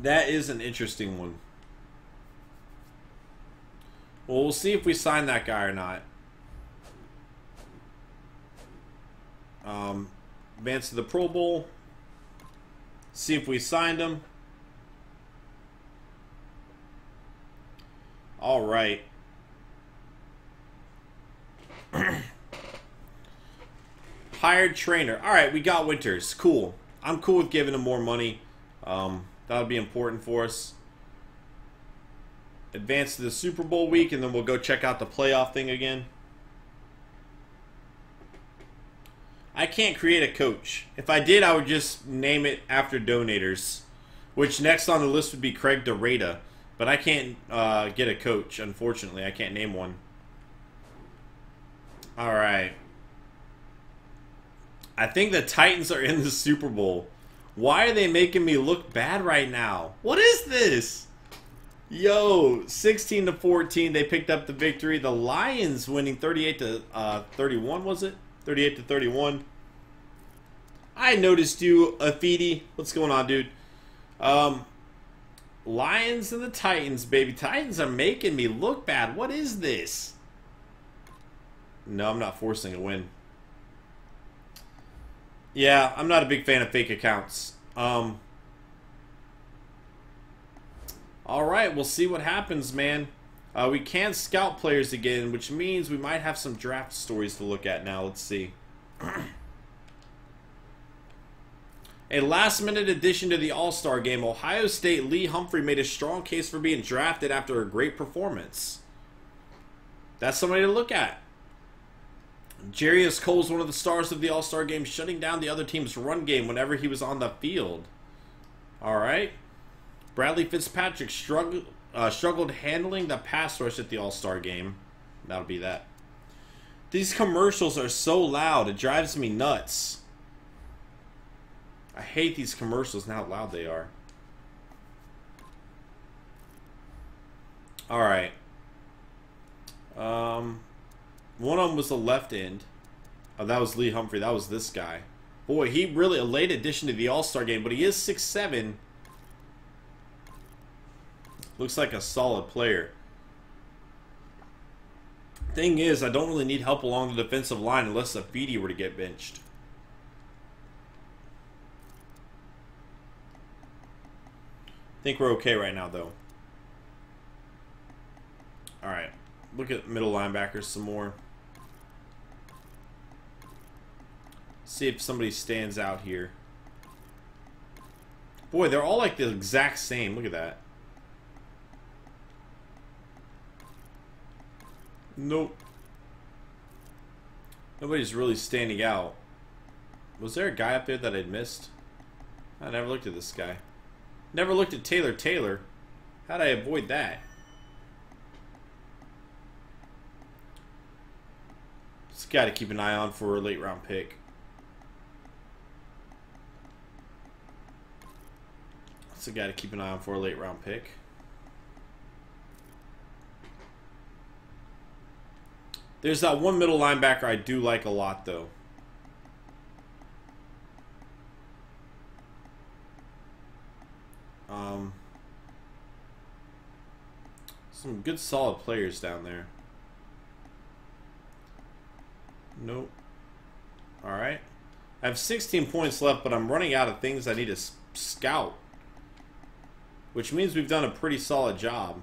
That is an interesting one. Well, we'll see if we sign that guy or not. Advance to the Pro Bowl. See if we signed him. All right. Hired trainer. All right, we got Winters. Cool. I'm cool with giving him more money. That would be important for us. Advance to the Super Bowl week, and then we'll go check out the playoff thing again. I can't create a coach. If I did, I would just name it after donators, which next on the list would be Craig DeRata. But I can't get a coach, unfortunately. I can't name one. All right. I think the Titans are in the Super Bowl. Why are they making me look bad right now? What is this? Yo, 16-14, they picked up the victory. The Lions winning 38-31, was it? 38-31. I noticed you, Afidi. What's going on, dude? Lions and the Titans, baby. Titans are making me look bad. What is this? No, I'm not forcing a win. Yeah, I'm not a big fan of fake accounts. Alright, we'll see what happens, man. We can scout players again, which means we might have some draft stories to look at now. Let's see. A last-minute addition to the All-Star game, Ohio State Lee Humphrey made a strong case for being drafted after a great performance. That's somebody to look at. Jarius Cole's one of the stars of the All-Star game, shutting down the other team's run game whenever he was on the field. Alright. Bradley Fitzpatrick struggled handling the pass rush at the All-Star game. That'll be that. These commercials are so loud, it drives me nuts. I hate these commercials and how loud they are. Alright. One of them was the left end. Oh, that was Lee Humphrey. That was this guy. Boy, he really a late addition to the All-Star game, but he is 6'7". Looks like a solid player. Thing is, I don't really need help along the defensive line unless Afidi were to get benched. I think we're okay right now, though. Alright. Look at middle linebackers some more. See if somebody stands out here. Boy, they're all like the exact same. Look at that. Nope. Nobody's really standing out. Was there a guy up there that I'd missed? I never looked at this guy. Never looked at Taylor. How'd I avoid that? Just got to keep an eye on for a late round pick. So got to keep an eye on for a late round pick. There's that one middle linebacker I do like a lot, though. Some good solid players down there. Nope. Alright. I have 16 points left, but I'm running out of things I need to scout. Which means we've done a pretty solid job.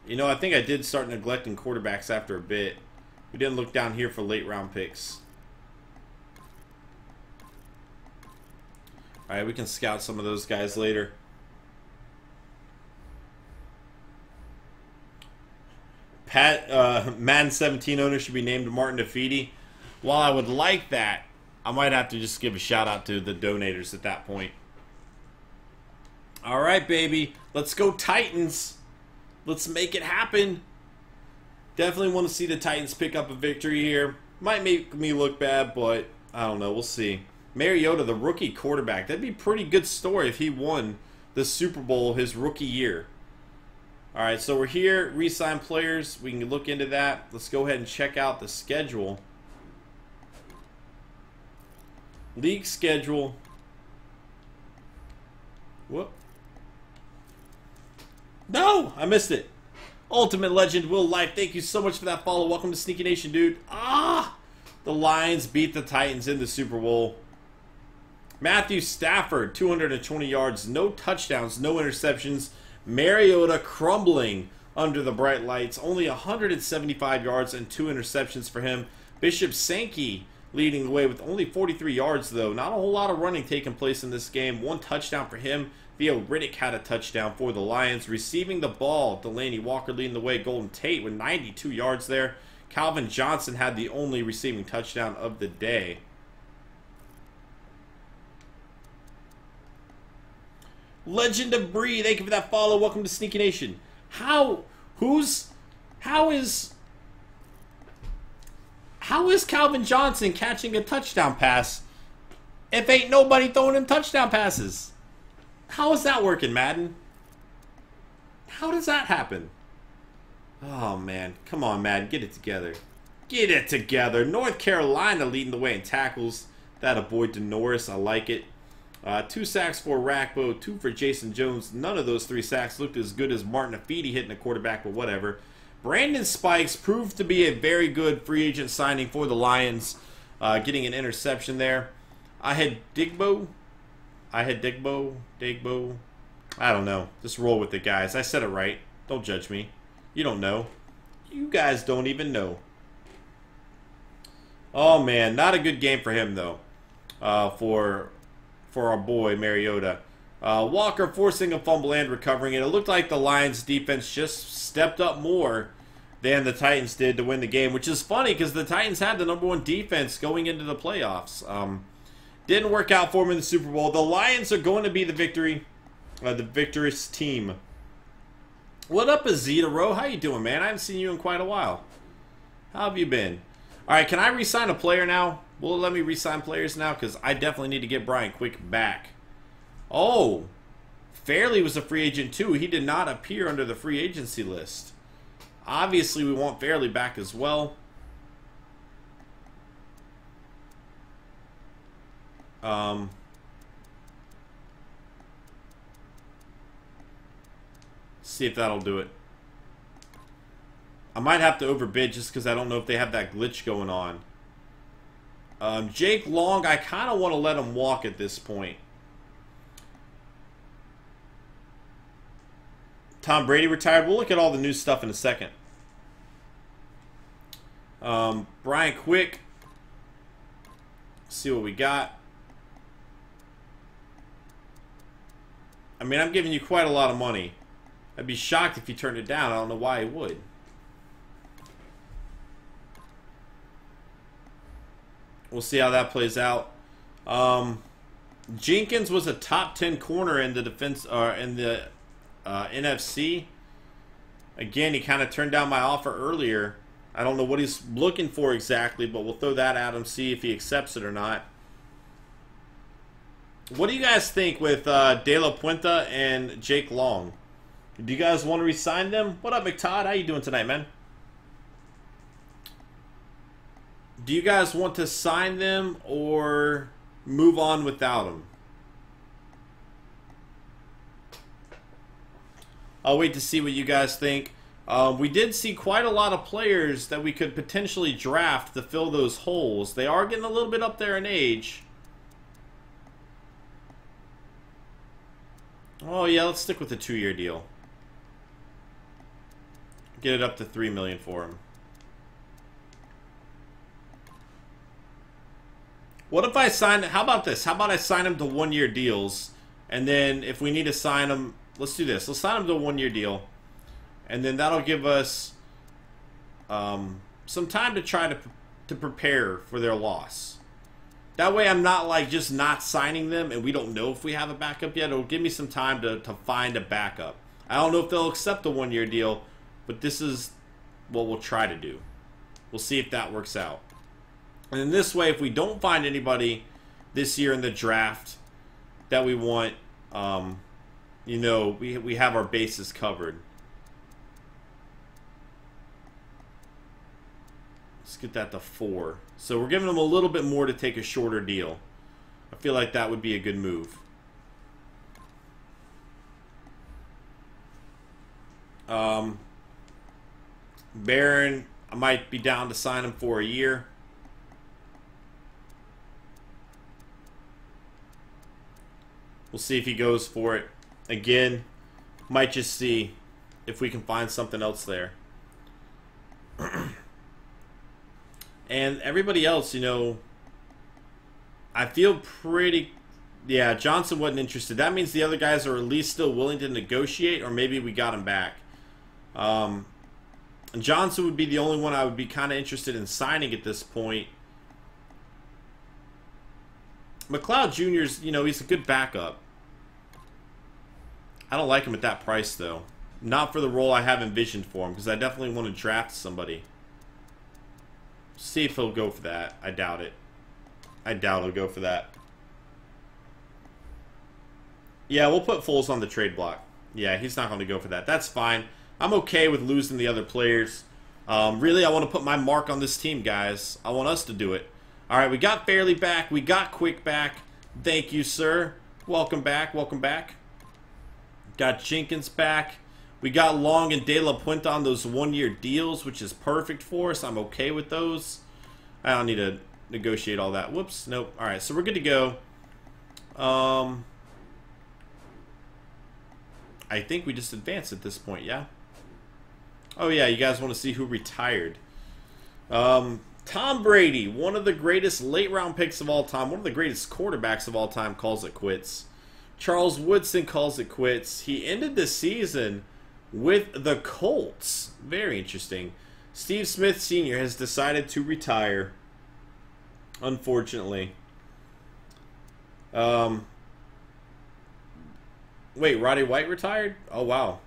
You know, I think I did start neglecting quarterbacks after a bit. We didn't look down here for late round picks. Alright, we can scout some of those guys later. Madden 17 owner should be named Martin Afidi. While I would like that, I might have to just give a shout out to the donators at that point. Alright, baby. Let's go Titans. Let's make it happen. Definitely want to see the Titans pick up a victory here. Might make me look bad, but I don't know. We'll see. Mariota, the rookie quarterback. That'd be a pretty good story if he won the Super Bowl his rookie year. Alright, so we're here. Re-sign players. We can look into that. Let's go ahead and check out the schedule. League schedule. Whoop. No! I missed it. Ultimate Legend Will Life, thank you so much for that follow. Welcome to Sneaky Nation, dude. Ah! The Lions beat the Titans in the Super Bowl. Matthew Stafford, 220 yards, no touchdowns, no interceptions. Mariota crumbling under the bright lights. Only 175 yards and 2 interceptions for him. Bishop Sankey leading the way with only 43 yards, though. Not a whole lot of running taking place in this game. 1 touchdown for him. Theo Riddick had a touchdown for the Lions. Receiving the ball, Delaney Walker leading the way. Golden Tate with 92 yards there. Calvin Johnson had the only receiving touchdown of the day. Legend of Bree, thank you for that follow. Welcome to Sneaky Nation. How is Calvin Johnson catching a touchdown pass if ain't nobody throwing him touchdown passes? How is that working, Madden? How does that happen? Oh, man. Come on, Madden. Get it together. Get it together. North Carolina leading the way in tackles. That a boy DeNorris. I like it. 2 sacks for Rackbo, 2 for Jason Jones. None of those 3 sacks looked as good as Martin Afidi hitting a quarterback, but whatever. Brandon Spikes proved to be a very good free agent signing for the Lions, getting an interception there. I had Digbo. I don't know. Just roll with it, guys. I said it right. Don't judge me. You don't know. You guys don't even know. Oh, man. Not a good game for him, though, for our boy Mariota. Walker forcing a fumble and recovering it. It looked like the Lions defense just stepped up more than the Titans did to win the game, which is funny because the Titans had the #1 defense going into the playoffs. Didn't work out for them in the Super Bowl. The Lions are going to be the victorious team. What up, Azita Rowe? How you doing, man? I haven't seen you in quite a while. How have you been? All right, can I re-sign a player now? Will it let me re-sign players now? Because I definitely need to get Brian Quick back. Oh, Fairley was a free agent too. He did not appear under the free agency list. Obviously, we want Fairley back as well. See if that'll do it. I might have to overbid just because I don't know if they have that glitch going on. Jake Long, I kind of want to let him walk at this point. Tom Brady retired. We'll look at all the new stuff in a second. Brian Quick. See what we got. I mean, I'm giving you quite a lot of money. I'd be shocked if you turned it down. I don't know why he would. We'll see how that plays out. Jenkins was a top 10 corner in the defense, in the NFC. Again, he kind of turned down my offer earlier. I don't know what he's looking for exactly, but we'll throw that at him, see if he accepts it or not. What do you guys think with De La Puente and Jake Long? Do you guys want to re-sign them? What up, McTodd? How you doing tonight, man? Do you guys want to sign them or move on without them? I'll wait to see what you guys think. We did see quite a lot of players that we could potentially draft to fill those holes. They are getting a little bit up there in age. Oh, yeah, let's stick with the 2-year deal. Get it up to $3 million for him. What if I sign... How about this? How about I sign him to 1-year deals, and then if we need to sign him... Let's do this. Let's sign him to a 1-year deal, and then that'll give us some time to try to prepare for their loss. That way I'm not like just not signing them and we don't know if we have a backup yet. It'll give me some time to find a backup. I don't know if they'll accept a 1-year deal, but this is what we'll try to do. We'll see if that works out. And in this way, if we don't find anybody this year in the draft that we want, you know, we have our bases covered. Let's get that to 4. So we're giving them a little bit more to take a shorter deal. I feel like that would be a good move. Barron, I might be down to sign him for a year. We'll see if he goes for it. Again, might just see if we can find something else there. And everybody else, you know, I feel pretty... Yeah, Johnson wasn't interested. That means the other guys are at least still willing to negotiate, or maybe we got him back. Johnson would be the only one I would be kind of interested in signing at this point. McLeod Jr.'s, you know, he's a good backup. I don't like him at that price, though. Not for the role I have envisioned for him, because I definitely want to draft somebody. See if he'll go for that. I doubt it. I doubt he'll go for that. Yeah, we'll put Foles on the trade block. Yeah, he's not going to go for that. That's fine. I'm okay with losing the other players. Really, I want to put my mark on this team, guys. I want us to do it. All right, we got Fairley back. We got Quick back. Thank you, sir. Welcome back. Welcome back. Got Jenkins back. We got Long and De La Puente on those one-year deals, which is perfect for us. I'm okay with those. I don't need to negotiate all that. Whoops. Nope. All right, so we're good to go. I think we just advanced at this point, yeah? Oh, yeah, you guys want to see who retired. Tom Brady, one of the greatest late-round picks of all time, one of the greatest quarterbacks of all time, calls it quits. Charles Woodson calls it quits. He ended the season with the Colts. Very interesting. Steve Smith Sr. has decided to retire, unfortunately. Wait, Roddy White retired? Oh, wow.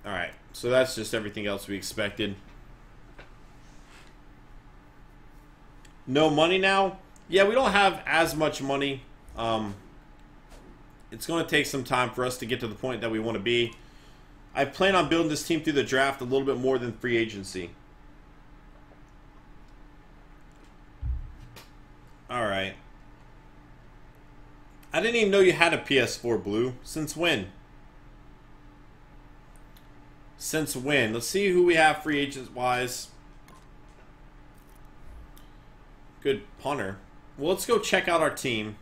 Alright, so that's just everything else we expected. No money now? Yeah, we don't have as much money. It's going to take some time for us to get to the point that we want to be. I plan on building this team through the draft a little bit more than free agency. Alright. I didn't even know you had a PS4, Blue. Since when? Since when? Let's see who we have free agents-wise. Good punter. Well, let's go check out our team.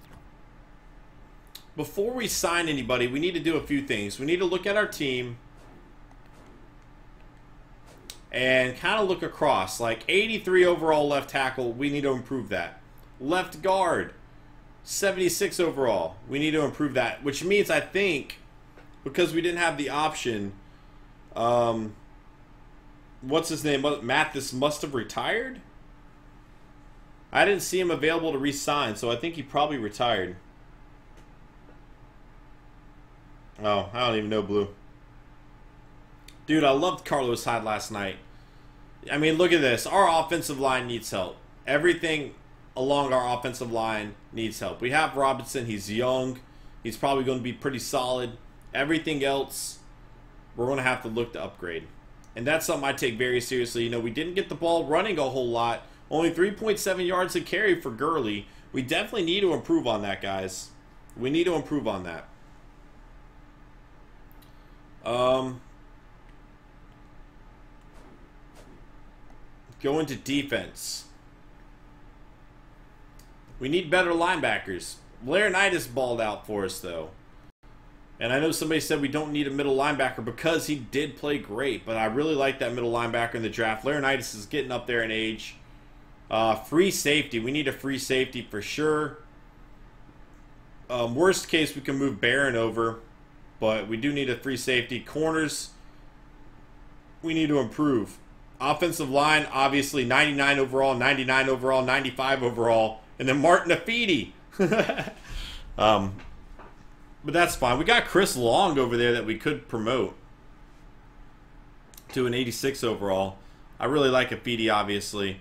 Before we sign anybody, we need to do a few things. We need to look at our team and kind of look across. Like 83 overall left tackle, we need to improve that. Left guard, 76 overall. We need to improve that, which means I think because we didn't have the option, what's his name? Mathis must have retired? I didn't see him available to re-sign, so I think he probably retired. Oh, I don't even know, Blue. Dude, I loved Carlos Hyde last night. I mean, look at this. Our offensive line needs help. Everything along our offensive line needs help. We have Robinson. He's young. He's probably going to be pretty solid. Everything else, we're going to have to look to upgrade. And that's something I take very seriously. You know, we didn't get the ball running a whole lot. Only 3.7 yards a carry for Gurley. We definitely need to improve on that, guys. We need to improve on that. Go into defense. We need better linebackers. Laurinaitis balled out for us, though. And I know somebody said we don't need a middle linebacker because he did play great, but I really like that middle linebacker in the draft. Laurinaitis is getting up there in age. Free safety. We need a free safety for sure. Worst case, we can move Barron over, but we do need a free safety. Corners, we need to improve. Offensive line, obviously 99 overall, 99 overall, 95 overall, and then Martin Afidi. But that's fine. We got Chris Long over there that we could promote to an 86 overall. I really like Afidi, obviously.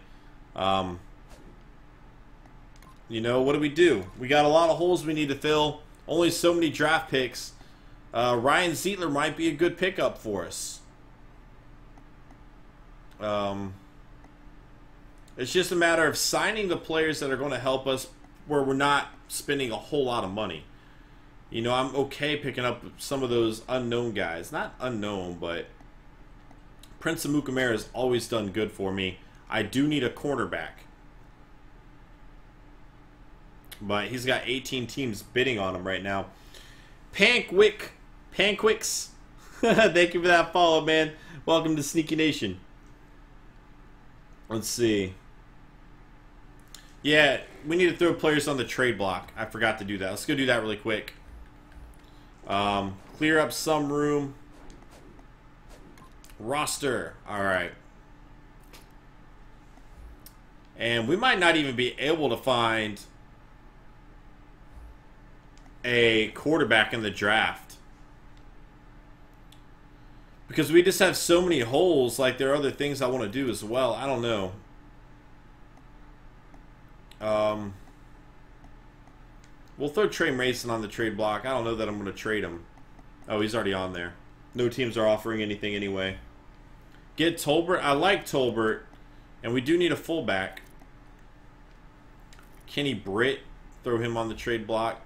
You know, what do? We got a lot of holes we need to fill. Only so many draft picks. Ryan Zietler might be a good pickup for us. It's just a matter of signing the players that are going to help us where we're not spending a whole lot of money. You know, I'm okay picking up some of those unknown guys. Not unknown, but Prince Amukamara has always done good for me. I do need a cornerback. But he's got 18 teams bidding on him right now. Pancwicks. Thank you for that follow, man. Welcome to Sneaky Nation. Let's see. Yeah, we need to throw players on the trade block. I forgot to do that. Let's go do that really quick. Clear up some room. Roster. Alright. And we might not even be able to find a quarterback in the draft. Because we just have so many holes. Like, there are other things I want to do as well. I don't know. We'll throw Trey Mason on the trade block. I don't know that I'm going to trade him. Oh, he's already on there. No teams are offering anything anyway. Get Tolbert. I like Tolbert. And we do need a fullback. Kenny Britt. Throw him on the trade block.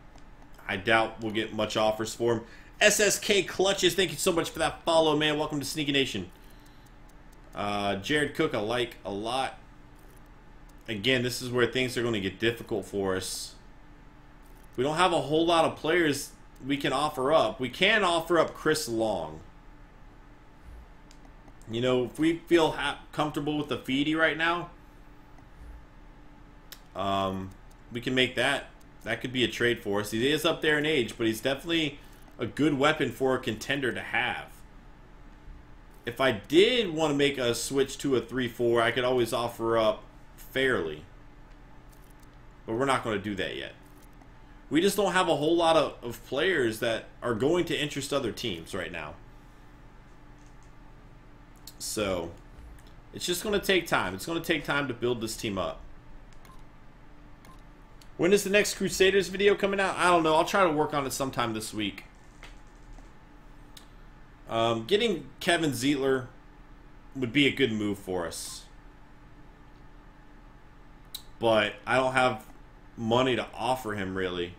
I doubt we'll get much offers for him. SSK Clutches. Thank you so much for that follow, man. Welcome to Sneaky Nation. Jared Cook I like a lot. Again, this is where things are going to get difficult for us. We don't have a whole lot of players we can offer up. We can offer up Chris Long. You know, if we feel comfortable with the Feedy right now, we can make that. That could be a trade for us. He is up there in age, but he's definitely a good weapon for a contender to have. If I did want to make a switch to a 3-4, I could always offer up Fairly. But we're not going to do that yet. We just don't have a whole lot of players that are going to interest other teams right now. So, it's just going to take time. It's going to take time to build this team up. When is the next Crusaders video coming out? I don't know. I'll try to work on it sometime this week. Getting Kevin Zeitler would be a good move for us. But I don't have money to offer him, really.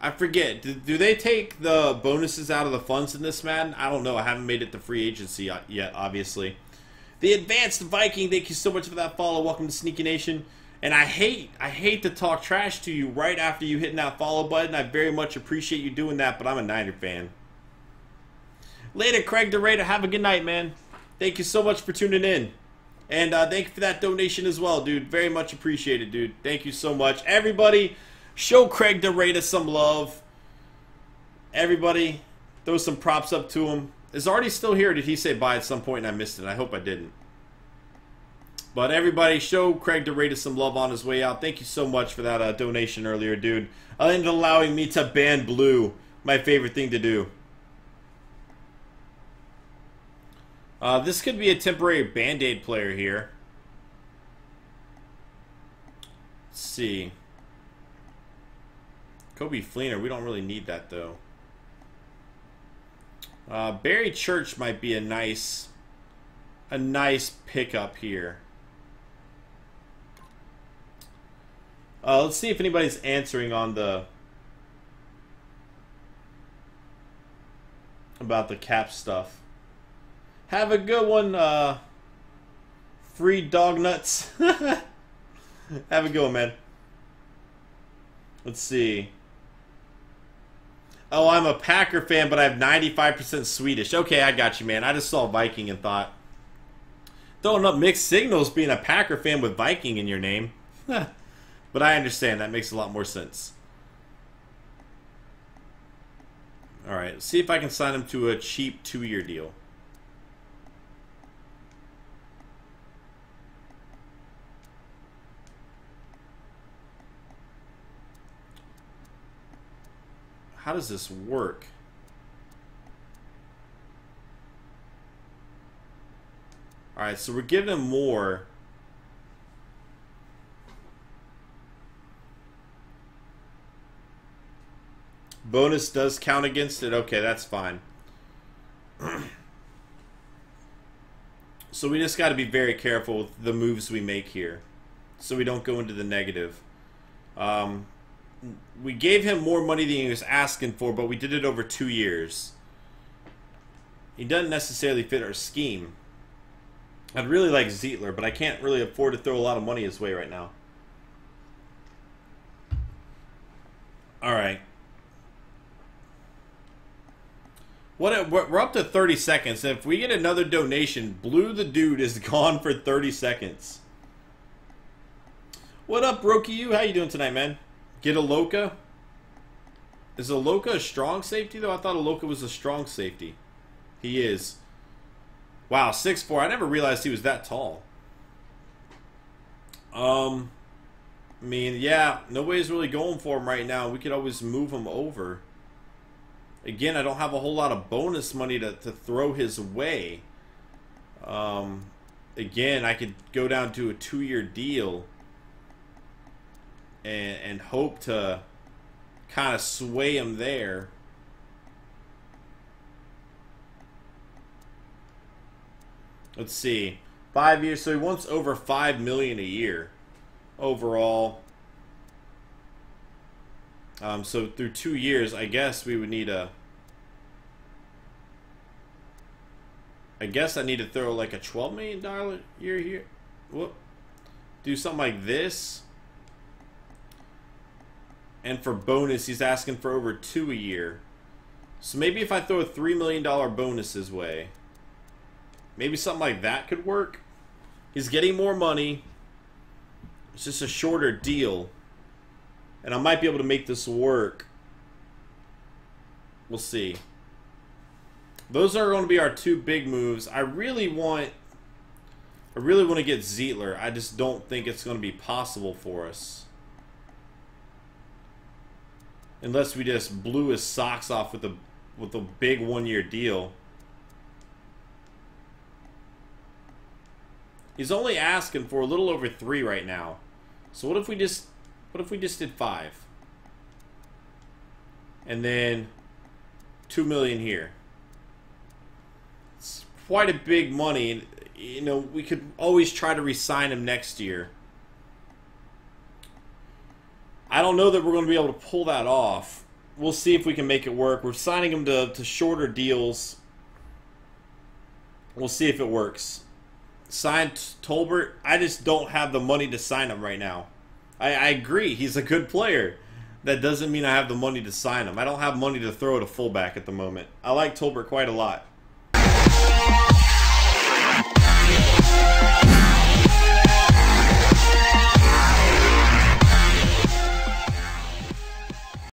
I forget. Do they take the bonuses out of the funds in this, Madden? I don't know. I haven't made it to free agency yet, obviously. The Advanced Viking, thank you so much for that follow. Welcome to Sneaky Nation. And I hate to talk trash to you right after you hitting that follow button. I very much appreciate you doing that, but I'm a Niner fan. Later, Craig DeRader. Have a good night, man. Thank you so much for tuning in. And thank you for that donation as well, dude. Very much appreciated, dude. Thank you so much. Everybody, show Craig DeRader some love. Everybody, throw some props up to him. Is Artie still here? Or did he say bye at some point and I missed it? I hope I didn't. But everybody, show Craig DeRader some love on his way out. Thank you so much for that donation earlier, dude. And allowing me to ban blue. My favorite thing to do. This could be a temporary Band-Aid player here. Let's see. Kobe Fleener, we don't really need that, though. Barry Church might be a nice pickup here. Let's see if anybody's answering on the about the cap stuff. Have a good one, free dog nuts. Have a good one, man. Let's see. Oh, I'm a Packer fan, but I have 95% Swedish. Okay, I got you, man. I just saw Viking and thought, throwing up mixed signals being a Packer fan with Viking in your name. But I understand. That makes a lot more sense. Alright, let's see if I can sign him to a cheap 2-year deal. How does this work? Alright, so we're giving him more. Bonus does count against it? Okay, that's fine. So we just got to be very careful with the moves we make here, so we don't go into the negative. we gave him more money than he was asking for, but we did it over 2 years. He doesn't necessarily fit our scheme. I'd really like Zietler, but I can't really afford to throw a lot of money his way right now. Alright. We're up to 30 seconds. If we get another donation, Blue the Dude is gone for 30 seconds. What up, Roki? You? How you doing tonight, man? Get a Loka? Is a Loka a strong safety, though? I thought a Loka was a strong safety. He is. Wow, 6'4". I never realized he was that tall. I mean, yeah, nobody's really going for him right now. We could always move him over. Again, I don't have a whole lot of bonus money to throw his way. Again, I could go down to a 2-year deal and hope to kind of sway him there. Let's see. 5 years, so he wants over $5 million a year overall. So through 2 years, I guess we would need a... I guess I need to throw like a $12 million year here. Whoop. Do something like this. And for bonus, he's asking for over 2 a year. So maybe if I throw a $3 million bonus his way, maybe something like that could work. He's getting more money. It's just a shorter deal. And I might be able to make this work. We'll see. Those are going to be our 2 big moves. I really want to get Zietler. I just don't think it's going to be possible for us. Unless we just blew his socks off with a big 1-year deal. He's only asking for a little over 3 right now. So what if we just did 5? And then 2 million here. It's quite a big money. You know, we could always try to re-sign him next year. I don't know that we're going to be able to pull that off. We'll see if we can make it work. We're signing him to shorter deals. We'll see if it works. Signed Tolbert. I just don't have the money to sign him right now. I agree. He's a good player. That doesn't mean I have the money to sign him. I don't have money to throw at a fullback at the moment. I like Tolbert quite a lot.